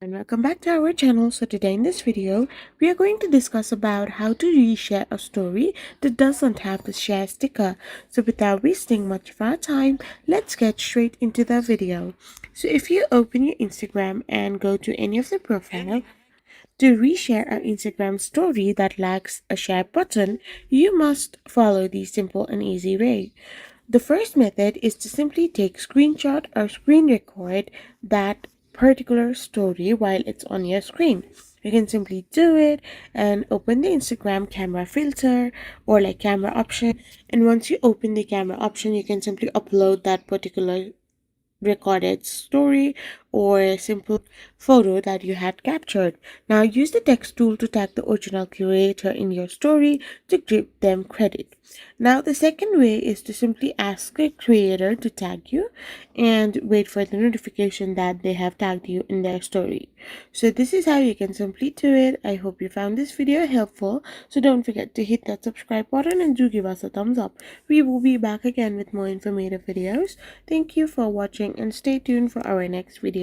And welcome back to our channel. So today in this video we are going to discuss about how to reshare a story that doesn't have the share sticker. So without wasting much of our time, let's get straight into the video. So if you open your Instagram and go to any of the profile, to reshare an Instagram story that lacks a share button, you must follow the simple and easy way. The first method is to simply take screenshot or screen record that particular story while it's on your screen. You can simply do it and open the Instagram camera filter or like camera option. And once you open the camera option, you can simply upload that particular recorded story or a simple photo that you had captured. Now use the text tool to tag the original creator in your story to give them credit. Now the second way is to simply ask the creator to tag you and wait for the notification that they have tagged you in their story. So this is how you can simply do it. I hope you found this video helpful. So don't forget to hit that subscribe button and do give us a thumbs up. We will be back again with more informative videos. Thank you for watching and stay tuned for our next video.